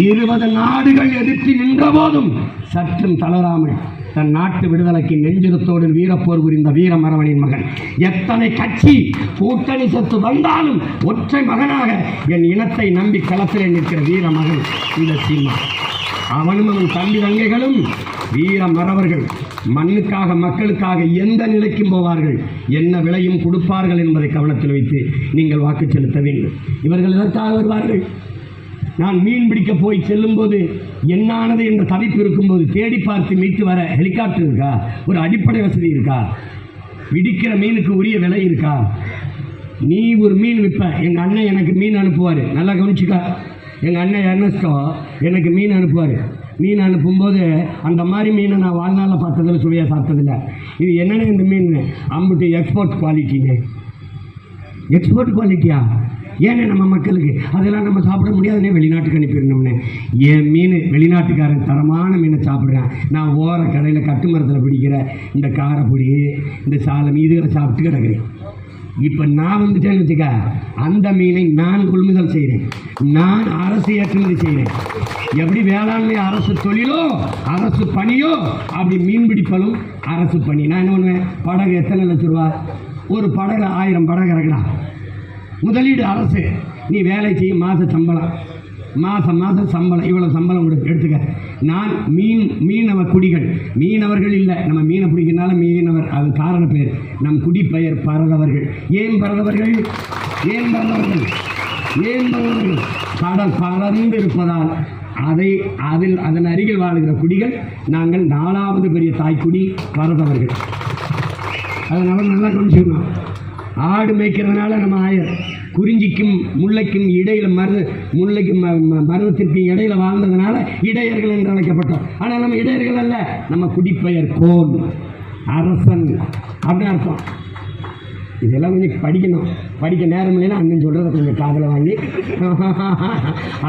20 நாடுகள் எதிர்த்து நின்ற போதும் சற்றும் தளராமல் தன் நாட்டு விடுதலைக்கு நெஞ்சுரத்தோடு வீரப்போர் புரிந்த வீரமரவனின் மகன். எத்தனை கட்சி கூட்டணி சத்து வந்தாலும் ஒற்றை மகனாக என் இனத்தை நம்பி களத்திலே நிற்கிற வீர மகன் இந்த சீமா. அவனும் அவன் தம்பி தங்கைகளும் வீர மறவர்கள். மண்ணுக்காக மக்களுக்காக எந்த நிலைக்கும் போவார்கள், என்ன விலையும் கொடுப்பார்கள் என்பதை கவனத்தில் வைத்து நீங்கள் வாக்கு செலுத்த வேண்டும். இவர்கள் எதற்காக வருவார்கள்? நான் மீன் பிடிக்க போய் செல்லும்போது என்னானது என்ற தவிப்பு இருக்கும்போது தேடி பார்த்து மீட்டு வர ஹெலிகாப்டர் இருக்கா? ஒரு அடிப்படை வசதி இருக்கா? பிடிக்கிற மீனுக்கு உரிய விலை இருக்கா? நீ ஒரு மீன் விற்ப, எங்கள் அண்ணன் எனக்கு மீன் அனுப்புவார், நல்லா கவனிச்சுக்கா. எங்கள் அண்ணன் எர்னஸ்டோ எனக்கு மீன் அனுப்புவார். மீன் அனுப்பும்போது அந்த மாதிரி மீனை நான் வாழ்நாளில் பார்த்ததில்ல, சுவையாக சாப்பிட்டதில்லை. இது என்னென்ன இந்த மீன் அம்புட்டு எக்ஸ்போர்ட் குவாலிட்டின்னு. எக்ஸ்போர்ட் குவாலிட்டியா? ஏன்னா நம்ம மக்களுக்கு அதெல்லாம் நம்ம சாப்பிட முடியாதுன்னே வெளிநாட்டுக்கு அனுப்பிடணும்னு. என் மீன் வெளிநாட்டுக்காரன் தரமான மீனை சாப்பிட்றேன். நான் ஓர கடையில் கட்டு மரத்தில் பிடிக்கிற இந்த காரைப்பொடி, இந்த சாலை இதுகளை சாப்பிட்டு கிடக்குறேன். இப்போ நான் வந்துட்டேன்னு வச்சுக்க, அந்த மீனை நான் கொள்முதல் செய்கிறேன், நான் அரசு ஏற்றுமதி செய்கிறேன். எப்படி வேளாண்மை அரசு தொழிலோ அரசு பணியோ அப்படி மீன்பிடிப்பலும் அரசு பணி. நான் என்ன பண்ணுவேன்? படகு எத்தனை லட்சம் ரூபா? ஒரு படகு 1000 படகு இறக்கலாம். முதலீடு அரசு. நீ வேலை செய்யும் மாத சம்பளம் இவ்வளோ சம்பளம் எடுத்துக்க. நான் மீனவ குடிகள், மீனவர்கள் இல்லை, நம்ம மீனை பிடிக்கிறதுனால மீனவர், அது காரண பேர். நம் குடிப்பெயர் பரதவர்கள். ஏன் பரதவர்கள்? கடல் பறந்து இருப்பதால் அதன் அருகில் வாழுகிற குடிகள் நாங்கள். 4வது பெரிய தாய்க்குடி பரதவர்கள். அதனால நல்லா கவனிச்சுக்கணும். ஆடு மேய்க்கிறதுனால நம்ம ஆயர். குறிஞ்சிக்கும் முல்லைக்கும் இடையில மருதத்திற்கு இடையில வாழ்ந்ததுனால இடையர்கள் என்று அழைக்கப்பட்டோம். ஆனால் நம்ம இடையர்கள் அல்ல, நம்ம குடிப்பெயர் கோன், அரசன் அப்படின்னு அர்த்தம். இதெல்லாம் கொஞ்சம் படிக்கணும். படிக்க நேரம் இல்லைன்னா அண்ணன் சொல்கிறத கொஞ்சம் காதில் வாங்கி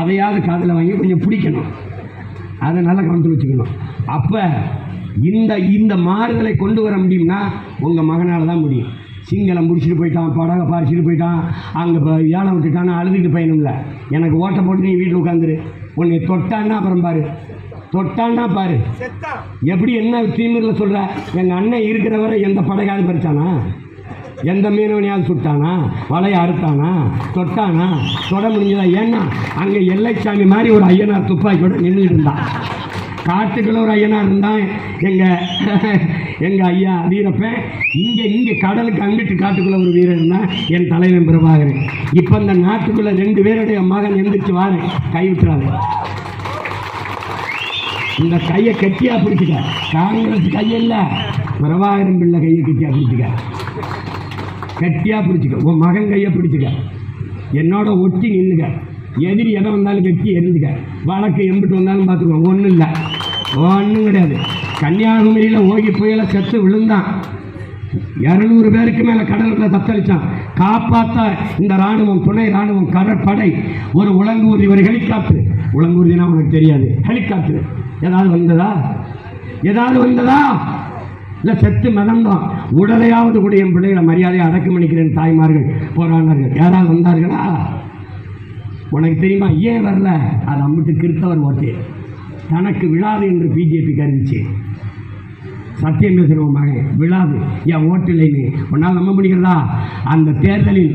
அதையாவது காதில் வாங்கி கொஞ்சம் பிடிக்கணும். அதை நல்லா கவனித்து வச்சுக்கணும். அப்போ இந்த மாறுதலை கொண்டு வர முடியும்னா உங்கள் மகனால் தான் முடியும். சிங்களம் முடிச்சுட்டு போயிட்டான், படகை பறிச்சுட்டு போயிட்டான், அங்கே ஏலம் விட்டுட்டான்னு அழுதுட்டு பயணம் இல்லை. எனக்கு ஓட்டை போட்டு நீ வீட்டில் உட்காந்துரு. உன்னை தொட்டான்னா அப்புறம் பாரு எப்படி என்ன தீமிரில் சொல்கிற. எங்கள் அண்ணன் இருக்கிறவரை எந்த படகாவது பறிச்சானா? எந்த மீனவனையாவது சுட்டானா? வலையை அறுத்தானா? தொட்டானா? தொட முடிஞ்சதா? ஏன்னா அங்கே எல்லைச்சாமி மாதிரி ஒரு ஐயனார் துப்பாக்கியோட நின்றுட்டு இருந்தான். காட்டுக்குள்ள ஒரு ஐயனார் இருந்தான் எங்கள் ஐயா வீரப்பன். இங்கே கடலுக்கு அங்கிட்டு காட்டுக்குள்ள ஒரு வீரர் இருந்தான், என் தலைவன் பிரபாகரன். இப்போ இந்த நாட்டுக்குள்ள 2 பேருடைய மகன் எந்திரிச்சு வாரேன், கை விட்டுறாரு. இந்த கையை கட்டியா பிடிச்சிக்க. காங்கிரஸ் கையில்ல, பிரபாகரன் பிள்ளை கையை கட்டியா பிடிச்சிக்க. உன் மகன் கையை பிடிச்சிக்க. என்னோட ஒட்டி நின்றுக்க. எதிரி எதை வந்தாலும் கட்டி எரிஞ்சுக்க. வழக்கு எம்பிட்டு வந்தாலும் பார்த்துக்குவோம். ஒன்றும் கிடையாது. கன்னியாகுமரியில் ஓகி புயலை செத்து விழுந்தான். 200 பேருக்கு மேலே கடலுக்குள்ள தத்தளித்தான். காப்பாற்ற இந்த இராணுவம், துணை இராணுவம், கடற்படை, ஒரு உலங்கூர்தி, ஒரு ஹெலிகாப்டர். உலங்கூர்தினா உனக்கு தெரியாது. ஹெலிகாப்டர் ஏதாவது வந்ததா? இல்லை செத்து மிதந்தோம். உடலையாவது கூட என் பிள்ளைகளை மரியாதையை அடக்கம் பண்ணிக்கிறேன் தாய்மார்கள், போராடினார்கள். யாராவது வந்தார்களா? உனக்கு தெரியுமா ஏன் வரல? அது அம்பிட்டு கிறிஸ்தவர் ஓட்டு. தனக்கு விழாது என்று பிஜேபி அறிவிச்சு. சத்தியம் பேசுகிறோம் மகன் விழாது என் ஓட்டு இல்லைன்னு ஒன்றால் நம்ப முடிகிறதா? அந்த தேர்தலில்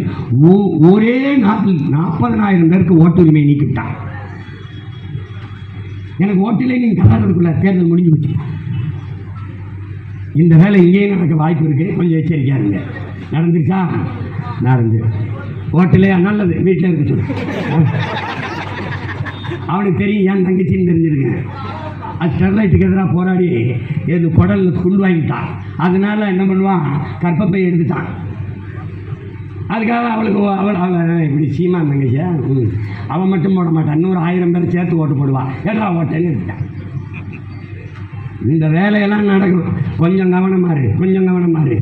ஒரே நாட்டில் 40,000 பேருக்கு ஓட்டுரிமை நீக்கிவிட்டான். எனக்கு ஓட்டு இல்லை நீங்கள் கலாடுறதுக்குள்ள தேர்தல் முடிஞ்சு போச்சு. இந்த வேலை இங்கேயும் நடக்க வாய்ப்பு இருக்குது, கொஞ்சம் எச்சரிக்கையாக இருங்க. நடந்துருச்சா? நடந்து ஓட்டுலையா? நல்லது, வீட்டில் இருக்க சொல்லு. அவனுக்கு தெரியும் என் தங்கச்சின்னு தெரிஞ்சிருக்கேன். அது ஸ்டெர்லைட்டுக்கு எதிராக போராடி எது குடலில் குண்டு வாங்கிட்டான். அதனால என்ன பண்ணுவான், கற்பப்பை எடுத்துட்டான். அதுக்காக அவளுக்கு அவளை இப்படி சீமான் தங்கச்சியா அவன் மட்டும் போட மாட்டான், இன்னொரு 1000 பேர் சேர்த்து ஓட்டு போடுவான். ஏடா ஓட்டேன்னு இருக்கான். இந்த வேலையெல்லாம் நடக்கும். கொஞ்சம் கவனமாறு, கொஞ்சம் கவனமாறு.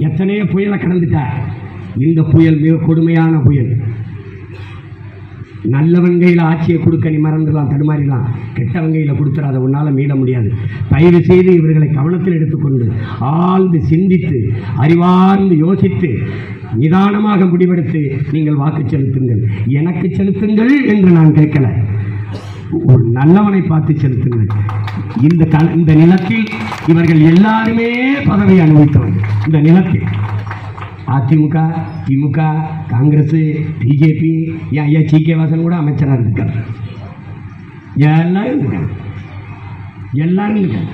எத்தனையோ புயலை கடந்துட்டா. இந்த புயல் மிக கொடுமையான புயல். நல்லவன் கையில் ஆட்சியை கொடுக்க நீ மறந்துடலாம், தடுமாறிடலாம். கெட்டவன் கையில் கொடுத்துறாத, உன்னால் மீள முடியாது. தயவு செய்து இவர்களை கவனத்தில் எடுத்துக்கொண்டு ஆழ்ந்து சிந்தித்து அறிவார்ந்து யோசித்து நிதானமாக முடிவெடுத்து நீங்கள் வாக்கு செலுத்துங்கள். எனக்கு செலுத்துங்கள் என்று நான் கேட்கல, ஒரு நல்லவனை பார்த்து செலுத்துங்கள். இந்த நிலத்தில் இவர்கள் எல்லாருமே பதவி அனுபவித்தவர்கள். இந்த நிலத்தில் அதிமுக, திமுக, காங்கிரஸ், பிஜேபி, ஐயா சி.கே. வாசன் கூட அமைச்சராக இருக்கார். எல்லாரும் இருக்காங்க, எல்லாரும் இருக்காங்க.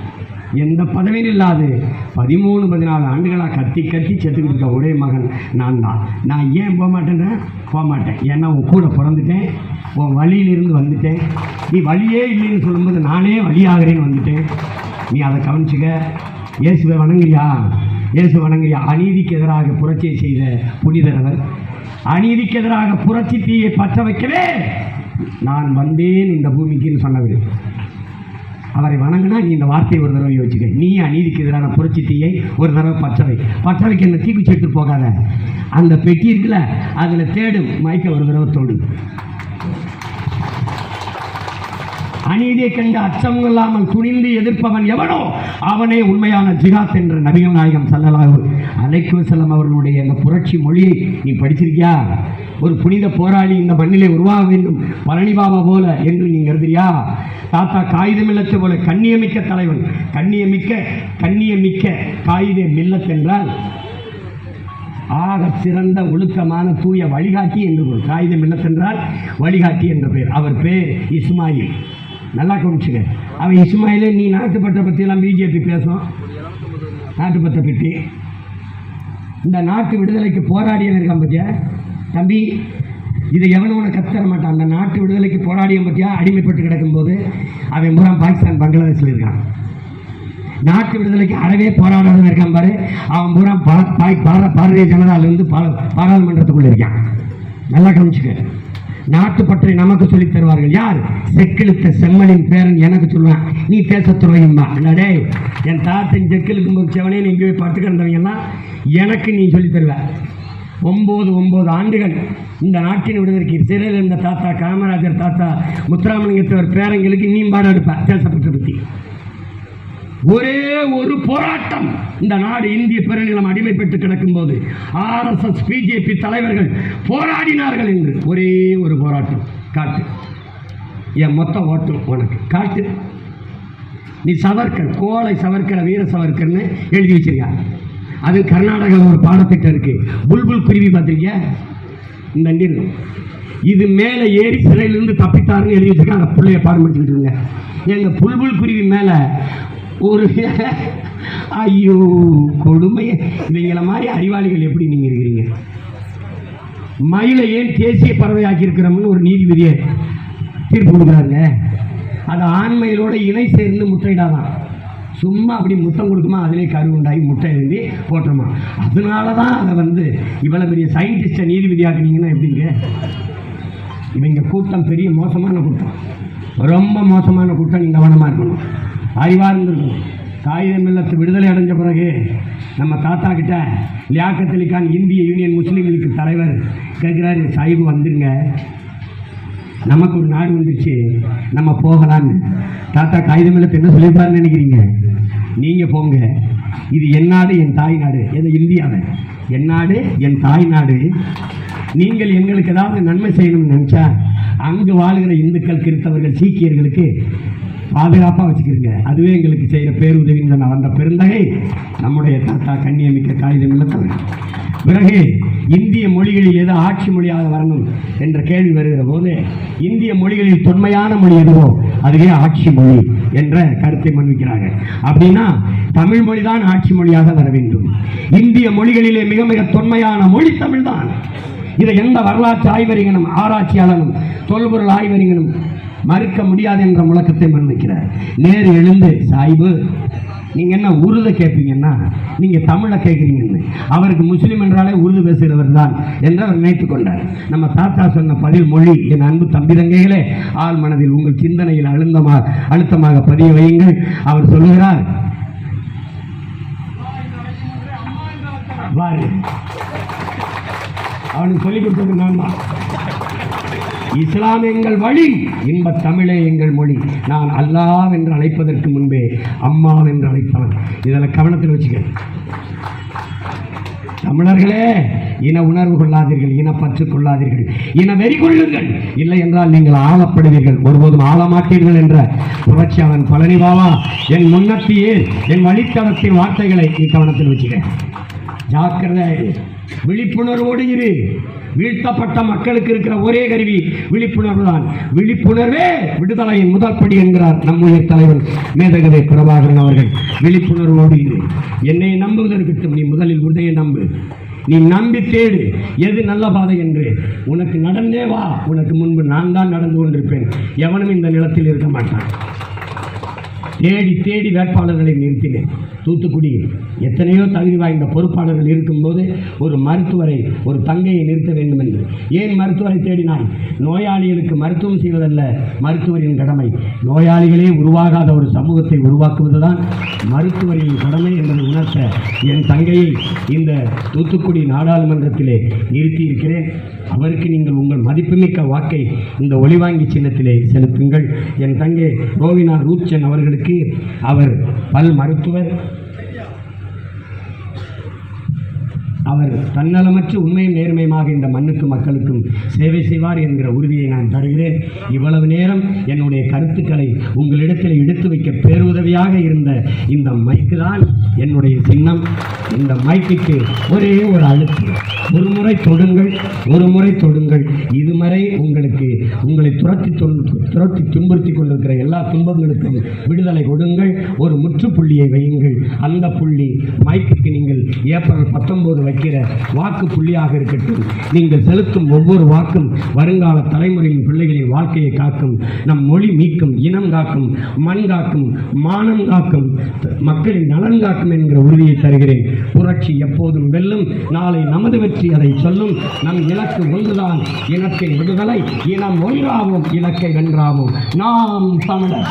எந்த பதவியும் இல்லாது 13-14 ஆண்டுகளாக கத்தி செத்துக்கிட்டு இருக்க ஒரே மகன் நான் தான். நான் ஏன் போக மாட்டேன். ஏன்னா உன் கூட பிறந்துட்டேன், உன் வழியிலிருந்து வந்துட்டேன். நீ வழியே இல்லைன்னு சொல்லும்போது நானே வழியாகிறேன்னு வந்துட்டேன். நீ அதை கவனிச்சுக்க. இயேசுவை வணங்குறியா? அநீதிக்கு எதிராக புரட்சியை செய்த புனிதரவர், அநீதிக்கு எதிராக புரட்சி தீயை பற்ற வைக்கவே நான் வந்தேன் இந்த பூமிக்குன்னு சொன்னவர். அவரை வணங்கினா நீ இந்த வார்த்தையை ஒரு தடவை யோசிச்சுக்க. நீ அநீதிக்கு எதிரான புரட்சி தீயை ஒரு தடவை பற்ற வைக்க என்ன தீக்கு சேர்த்து போகாத. அந்த பெட்டி இருக்குல்ல, அதில் தேடும் மைக்க ஒரு தடவை தோடு. அநீதியை கண்டு அச்சம் இல்லாமல் துணிந்து எதிர்ப்பவன் எவனோ அவனே உண்மையான ஜிஹாத் என்ற நபிகள் நாயகம் ஸல்லல்லாஹு அலைஹி வஸல்லம் அவர்களுடைய அந்த புரட்சி மொழியை நீ படிச்சிருக்கியா? ஒரு புனித போராளி இந்த மண்ணிலே உருவாக வேண்டும் பழனி பாபா போல என்று நீ கருதுறியா? தாத்தா காயிதே மில்லத்து போல கண்ணியமிக்க தலைவன், கண்ணியமிக்க காயிதே மில்லத் என்றால் ஆக சிறந்த ஒழுக்கமான தூய வழிகாட்டி என்று பொருள். காயிதே மில்லத் என்றால் வழிகாட்டி என்ற பெயர். அவர் பேர் இஸ்மாயில். நல்லா கவனிச்சுங்க. அவன் இஸ்மாயிலே நீ நாட்டுப்பற்றை பற்றியெல்லாம் பிஜேபி பேசும். நாட்டுப்பற்றை பற்றி இந்த நாட்டு விடுதலைக்கு போராடியவன் இருக்கான் பற்றியா தம்பி? இதை எவனும் உனக்கு கத்தர மாட்டான். அந்த நாட்டு விடுதலைக்கு போராடியவன் பற்றியா? அடிமைப்பட்டு கிடக்கும்போது அவன் பூரா பாகிஸ்தான், பங்களாதேஷில் இருக்கான். நாட்டு விடுதலைக்கு அறவே போராடாதவன் இருக்கான் பாரு, அவன் பூரா பாரதிய ஜனதாவிலிருந்து பாராளுமன்றத்துக்குள்ள இருக்கான். நல்லா கவனிச்சுக்க. நாட்டுப்பற்றை நமக்கு சொல்லித் தருவார்கள் யார்? செக்கிழுத்த செம்மலின் பேரன் எனக்கு சொல்லுவான், நீ தேசத்துறையும்பா. என்னடே என் தாத்தன் செக்கிழுக்கும் போது செவனே நீ போய் பட்டு கிடந்தவங்கெல்லாம் எனக்கு நீ சொல்லித் தருவ. 9 ஆண்டுகள் இந்த நாட்டின் விடுதலைக்கு சிறையில் இருந்த தாத்தா காமராஜர், தாத்தா முத்துராமலிங்கத்தவர் பேரங்களுக்கு நீ பாடம் எடுப்ப தேசப்பற்றை பற்றி. ஒரே ஒரு போராட்டம். இந்த நாடு இந்திய பெருநிலம் அடிமைப்பட்டு கிடக்கும் போது RSS பிஜேபி தலைவர்கள் போராடினார்கள் என்று ஒரே ஒரு போராட்டம் காட்டு. என் மொத்த ஓட்டம் உனக்கு காட்டு. நீ சவர்கர், கோலை சவர்கர், வீர சவர்கர்னு எழுதி வச்சிருக்க. அது கர்நாடகாவில் ஒரு பாடத்திட்டம் இருக்கு. புல்புல் குருவி பார்த்திருக்கியா? இந்த நீர் இது மேலே ஏறி சிறையிலிருந்து தப்பித்தாருன்னு எழுதி வச்சிருக்காங்க. அந்த பிள்ளைய பாடம் படிச்சுக்கிட்டு இருங்க. எங்க புல்புல் குருவி மேலே ஒரு ஐயோ கொடுமை. இவங்கள மாதிரி அறிவாளிகள் எப்படி நீங்க இருக்கிறீங்க? மயிலை ஏன் தேசிய பறவை ஆக்கியிருக்கிறோம்னு ஒரு நீதிபதியை தீர்ப்பு கொடுக்குறாங்க. அது ஆண்மையிலோட இணை சேர்ந்து முட்டையிடாதான். சும்மா அப்படி முத்தம் கொடுக்குமா, அதிலே கரு உண்டாகி முட்டை எழுதி போட்டோமா. அதனால தான் அதை இவ்வளோ பெரிய சயின்டிஸ்டை நீதிபதி ஆக்குனீங்கன்னா எப்படிங்க? இவங்க கூட்டம் பெரிய மோசமான கூட்டம், ரொம்ப மோசமான கூட்டம். நீங்கள் கவனமாக இருக்கணும், அறிவாக இருந்திருக்கணும். காயிதே மில்லத் விடுதலை அடைஞ்ச பிறகு நம்ம தாத்தா கிட்ட லியாக்கத் அலி கான் இந்திய யூனியன் முஸ்லீம் லீக் தலைவர் கேட்குறாரு, சாஹிப் வந்துருங்க, நமக்கு ஒரு நாடு வந்துருச்சு, நம்ம போகலான்னு. தாத்தா காயிதே மில்லத் என்ன சொல்லியிருப்பாருன்னு நினைக்கிறீங்க? நீங்கள் போங்க, இது என் நாடு, என் தாய் நாடு. எது? இந்தியாவை என் நாடு, என் தாய் நாடு. நீங்கள் எங்களுக்கு ஏதாவது நன்மை செய்யணும்னு நினச்சா அங்கு வாழ்கிற இந்துக்கள், கிறிஸ்தவர்கள், சீக்கியர்களுக்கு பாதுகாப்பாக வச்சுக்கிறீங்க. அதுவே எங்களுக்கு செய்கிற பேருதவின்னு சொன்ன அந்த பெருந்தகை நம்முடைய தாத்தா கண்ணியமிக்க காகிதமில்ல தமிழ். பிறகு இந்திய மொழிகளில் எது ஆட்சி மொழியாக வரணும் என்ற கேள்வி வருகிற போது இந்திய மொழிகளில் தொன்மையான மொழி எதுவோ அதுவே ஆட்சி மொழி என்ற கருத்தை முன்வைக்கிறார்கள். அப்படின்னா தமிழ் மொழிதான் ஆட்சி மொழியாக வர வேண்டும். இந்திய மொழிகளிலே மிக மிக தொன்மையான மொழி தமிழ் தான். இதை எந்த வரலாற்று ஆய்வறிஞனும் ஆராய்ச்சியாளனும் தொல்பொருள் ஆய்வறிஞனும் மறுக்க முடியாது என்ற முழக்கத்தை முன்வைக்கிறார். நேரு எழுந்து, சாய்பு நீங்க என்ன உருதை கேட்பீங்கன்னா நீங்க தமிழை கேட்குறீங்கன்னு. அவருக்கு முஸ்லீம் என்றாலே உருது பேசுகிறவர் தான் என்று அவர் நினைத்துக் கொண்டார். நம்ம தாத்தா சொன்ன பதில் மொழி என் அன்பு தம்பி தங்கைகளே ஆள் மனதில் உங்கள் சிந்தனையில் அழுத்தமாக பதிய வையுங்கள். அவர் சொல்லுகிறார், அவனுக்கு சொல்லிக் கொடுத்தது நான் தான். இஸ்லாம் எங்கள் வழி, இன்ப தமிழே எங்கள் மொழி. நான் அல்லாஹ் என்று அழைப்பதற்கு முன்பே அம்மா என்று அழைத்தான். இதில் கவனத்தில் வச்சுக்க. தமிழர்களே, இன உணர்வு கொள்ளாதீர்கள், இனப்பற்று கொள்ளாதீர்கள், இன வெறி கொள்ளுங்கள். இல்லை என்றால் நீங்கள் ஆளப்படுவீர்கள், ஒருபோதும் ஆளமாட்டீர்கள் என்ற புரட்சியாளன் பழனி பாபா என் முன்னத்தியே என் வழித்தடத்தின் வார்த்தைகளை நீ கவனத்தில் வச்சுக்க. ஜாக்கிரதை, விழிப்புணர்வோடு இரு. வீழ்த்தப்பட்ட மக்களுக்கு இருக்கிற ஒரே கருவி விழிப்புணர்வு தான். விழிப்புணர்வே விடுதலையின் முதல் படி என்கிறார் நம்முடைய தலைவர் மேதகவே பிரபாகரன் அவர்கள். விழிப்புணர்வோடு இரு. என்னை நம்புவதற்கு நீ முதலில் உன்னையே நம்பு. நீ நம்பி தேடு எது நல்ல பாதை என்று. உனக்கு நடந்தே வா. உனக்கு முன்பு நான் தான் நடந்து கொண்டிருப்பேன். எவனும் இந்த நிலத்தில் இருக்க மாட்டான். தேடி தேடி வேட்பாளர்களை நிறுத்தினேன். தூத்துக்குடியில் எத்தனையோ தகுதி வாய்ந்த பொறுப்பாளர்கள் இருக்கும்போது ஒரு மருத்துவரை, ஒரு தங்கையை நிறுத்த வேண்டும் என்று. ஏன் மருத்துவரை தேடினாய்? நோயாளிகளுக்கு மருத்துவம் செய்வதல்ல மருத்துவரின் கடமை. நோயாளிகளே உருவாகாத ஒரு சமூகத்தை உருவாக்குவதுதான் மருத்துவரின் கடமை என்பதை உணர்த்த என் தங்கையை இந்த தூத்துக்குடி நாடாளுமன்றத்திலே நிறுத்தியிருக்கிறேன். அவருக்கு நீங்கள் உங்கள் மதிப்புமிக்க வாக்கை இந்த ஒளிவாங்கி சின்னத்திலே செலுத்துங்கள். என் தங்கை ரோவினா ரூப்சன் அவர்களுக்கு, அவர் பல் மருத்துவர், அவர் தன்னலமற்று உண்மையும் நேர்மையுமாக இந்த மண்ணுக்கு மக்களுக்கும் சேவை செய்வார் என்கிற உறுதியை நான் தருகிறேன். இவ்வளவு நேரம் என்னுடைய கருத்துக்களை உங்களிடத்தில் எடுத்து வைக்க பேருதவியாக இருந்த இந்த மைக்கு தான் என்னுடைய சின்னம். இந்த மைக்குக்கு ஒரே ஒரு அழுத்து, ஒரு முறை தொடுங்கள், ஒரு முறை தொடுங்கள். இதுவரை உங்களை துரத்தி துன்புறுத்தி கொண்டிருக்கிற எல்லா துன்பங்களுக்கும் விடுதலை கொடுங்கள். ஒரு முற்றுப்புள்ளியை வையுங்கள். அந்த புள்ளி மைக்குக்கு நீங்கள் ஏப்ரல் 19 வைக்கிற வாக்கு புள்ளியாக இருக்கட்டும். நீங்கள் செலுத்தும் ஒவ்வொரு வாக்கும் வருங்கால தலைமுறையின் பிள்ளைகளின் வாழ்க்கையை காக்கும், நம் மொழி மீட்கும், இனம் காக்கும், மண் காக்கும், மானம் காக்கும், மக்களின் நலன் காக்கும் என்கிற உறுதியை தருகிறேன். புரட்சி எப்போதும் வெல்லும். நாளை நமது வெற்றி அதை சொல்லும். நம் இலக்கு ஒன்றுதான், இனத்தின் விடுதலை. இனம் ஒன்றாவோம், இலக்கை வென்றாவோம். நாம் தமிழர்.